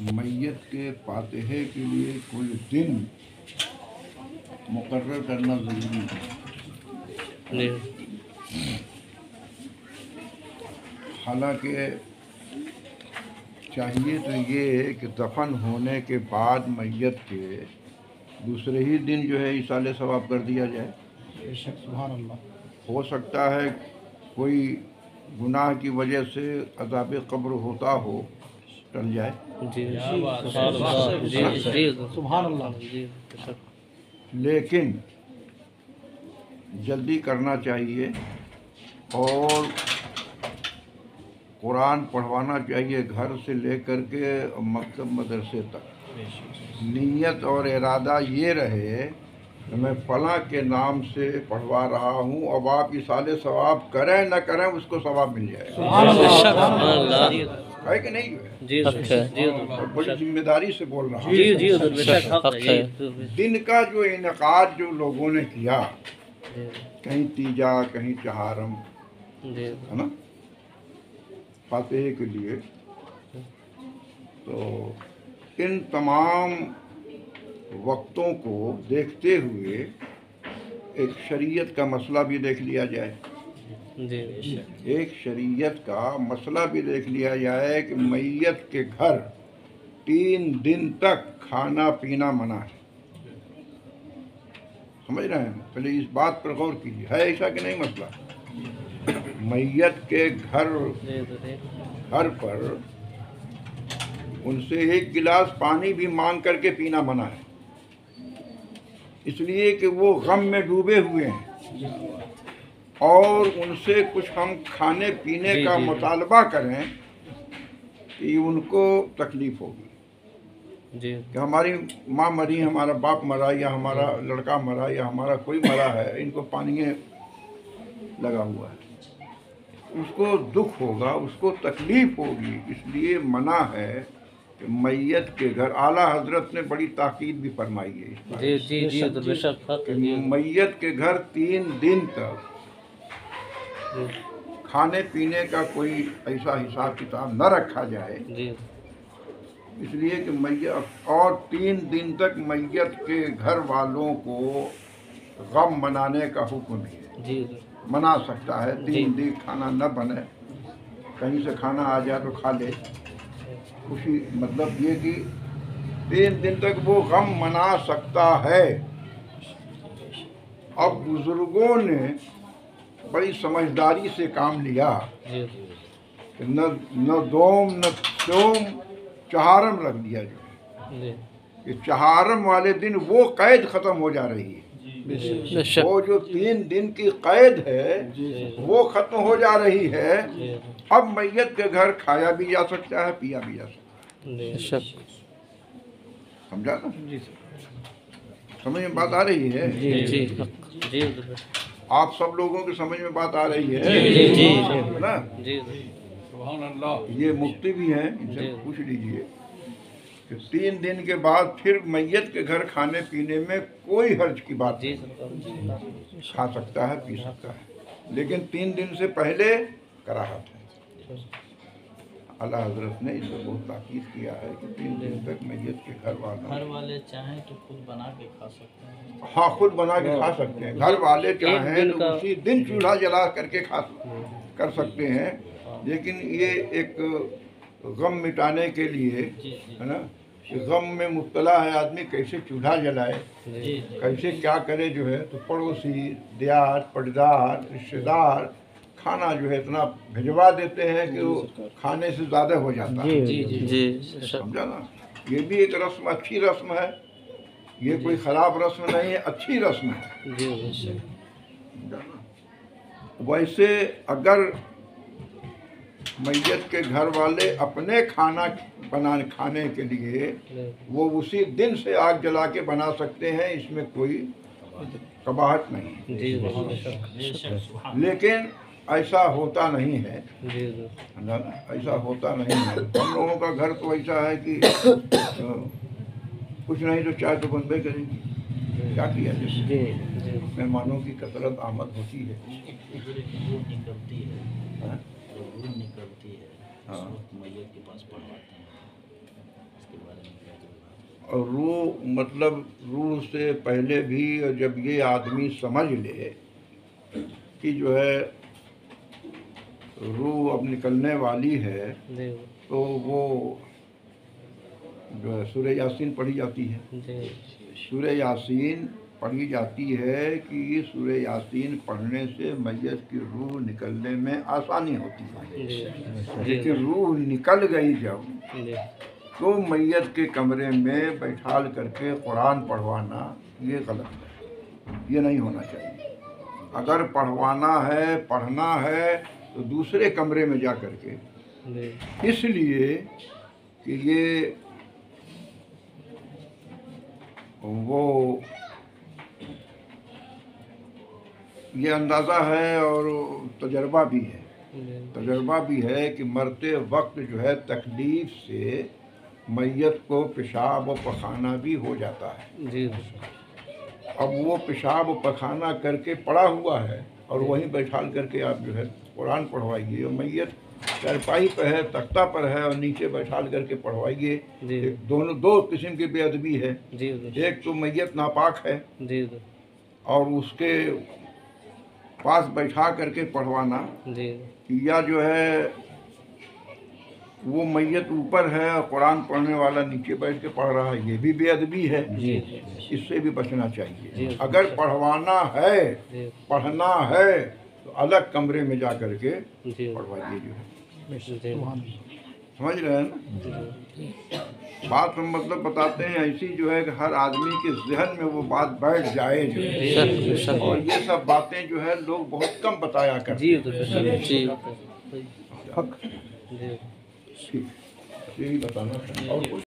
मैयत के फातिहे के लिए कोई दिन मुकर्रर करना ज़रूरी है। हालांकि चाहिए तो ये है कि दफन होने के बाद मैयत के दूसरे ही दिन जो है इसाले सवाब कर दिया जाए। सुभान अल्लाह। हो सकता है कोई गुनाह की वजह से अज़ाब कब्र होता हो, टल जाए। सुभान अल्लाह। लेकिन जल्दी करना चाहिए और कुरान पढ़वाना चाहिए घर से लेकर के मकतब मदरसे तक। नीयत और इरादा ये रहे कि मैं फलां के नाम से पढ़वा रहा हूँ, अब आप इसाले सवाब करें न करें उसको सवाब मिल जाएगा। है कि नहीं? जी और बड़ी जिम्मेदारी से बोल रहा हूँ। दिन का जो इनकाद जो लोगों ने किया, कहीं तीजा कहीं चहारम, है ना, फातिहे के लिए, तो इन तमाम वक्तों को देखते हुए एक शरीयत का मसला भी देख लिया जाए। एक शरीयत का मसला भी देख लिया जाए कि मैयत के घर 3 दिन तक खाना पीना मना है। समझ रहे हैं? पहले इस बात पर गौर कीजिए, है ऐसा कि नहीं मसला? मैयत के घर पर उनसे 1 गिलास पानी भी मांग करके पीना मना है, इसलिए कि वो गम में डूबे हुए हैं और उनसे कुछ हम खाने पीने का मुतालबा करें कि उनको तकलीफ होगी कि हमारी माँ मरी, हमारा बाप मरा, या हमारा लड़का मरा, या हमारा कोई मरा है, इनको पानी लगा हुआ है, उसको दुख होगा, उसको तकलीफ होगी। इसलिए मना है कि मैयत के घर, आला हजरत ने बड़ी ताकीद भी फरमाई है कि मैयत के घर 3 दिन तक खाने पीने का कोई ऐसा हिसाब किताब न रखा जाए, इसलिए कि मैयत, और 3 दिन तक मैयत के घर वालों को गम मनाने का हुक्म भी है। मना सकता है 3 दिन खाना न बने, कहीं से खाना आ जाए तो खा ले, खुशी, मतलब ये कि 3 दिन तक वो गम मना सकता है। अब बुजुर्गों ने बड़ी समझदारी से काम लिया, न दोम न सोम, चहारम रख दिया जो कि चहारम वाले दिन वो कैद खत्म हो जा रही है। वो जो 3 दिन की कैद है वो खत्म हो जा रही है। अब मैयत के घर खाया भी जा सकता है, पिया भी जा सकता है। समझा ना? समझ में बात आ रही है? आप सब लोगों की समझ में बात आ रही है ना? ये मुफ्ती भी हैं, इनसे पूछ लीजिए कि 3 दिन के बाद फिर मैयत के घर खाने पीने में कोई हर्ज की बात नहीं, खा सकता है, पी सकता है, लेकिन 3 दिन से पहले कराहत है। अल्लाह हजरत ने इस पर बहुत ताकीद किया है कि 3 दिन तक मैयत के घर वाले चाहें तो खुद बना के खा सकते हैं। हाँ, खुद बना के खा सकते हैं। घर वाले चाहें तो उसी दिन चूल्हा जला करके कर सकते हैं, लेकिन ये एक गम मिटाने के लिए है ना, गम में मुब्तला है आदमी, कैसे चूल्हा जलाए, कैसे क्या करे जो है, तो पड़ोसी, दियात, पटदार, रिश्तेदार खाना जो है इतना भिजवा देते हैं कि वो खाने से ज़्यादा हो जाता है। समझा ना? ये भी एक रस्म, अच्छी रस्म है, ये कोई ख़राब रस्म नहीं है, अच्छी रस्म है। वैसे अगर मैयत के घर वाले अपने खाना खाने के लिए वो उसी दिन से आग जला के बना सकते हैं, इसमें कोई कबाहत नहीं, लेकिन ऐसा होता नहीं है। ऐसा होता नहीं है। हम लोगों का घर तो ऐसा है कि कुछ नहीं तो चाय तो बनबे करेंगी, क्या किया जाए, मेहमानों की कसरत आमद होती है। निकलती है, हाँ, मैयत के पास पढ़वाते हैं, उसके और रूह मतलब रूह से पहले भी, और जब ये आदमी समझ ले कि जो है रूह अब निकलने वाली है, जी तो वो जो है सूरह यासीन पढ़ी जाती है। जी सूरह यासीन पढ़ी जाती है कि सूरह यासीन पढ़ने से मैयत की रूह निकलने में आसानी होती है। जी लेकिन रूह निकल गई जब, जी तो मैयत के कमरे में बैठाल करके कुरान पढ़वाना ये गलत है, ये नहीं होना चाहिए। अगर पढ़वाना है, पढ़ना है, तो दूसरे कमरे में जा करके, जी इसलिए कि ये अंदाज़ा है और तजर्बा भी है। तजर्बा भी है कि मरते वक्त जो है तकलीफ से मैयत को पेशाब व पखाना भी हो जाता है। जी अब वो पेशाब व पखाना करके पड़ा हुआ है और वहीं बैठाल करके आप जो है कुरान पढ़वाइए, और मैयत चारपाई पर है, तख्ता पर है, और नीचे बैठाल करके पढ़वाइए। जी दोनों दो किस्म की बेअदबी है। जी एक तो मैयत नापाक है जी और उसके पास बैठा करके पढ़वाना, जी या जो है वो मैयत ऊपर है और कुरान पढ़ने वाला नीचे बैठ के पढ़ रहा है, ये भी बेअदबी है। जी इससे भी बचना चाहिए। जी। अगर पढ़वाना है, जी पढ़ना है, तो अलग कमरे में जा करके जी पढ़वाइए जो है। जी समझ रहे हैं ना? बात हम मतलब बताते हैं ऐसी जो है कि हर आदमी के जहन में वो बात बैठ जाए जो है। और ये सब बातें जो है लोग बहुत कम बताया करते जी हैं। जी ठीक, यही बताना था। और कुछ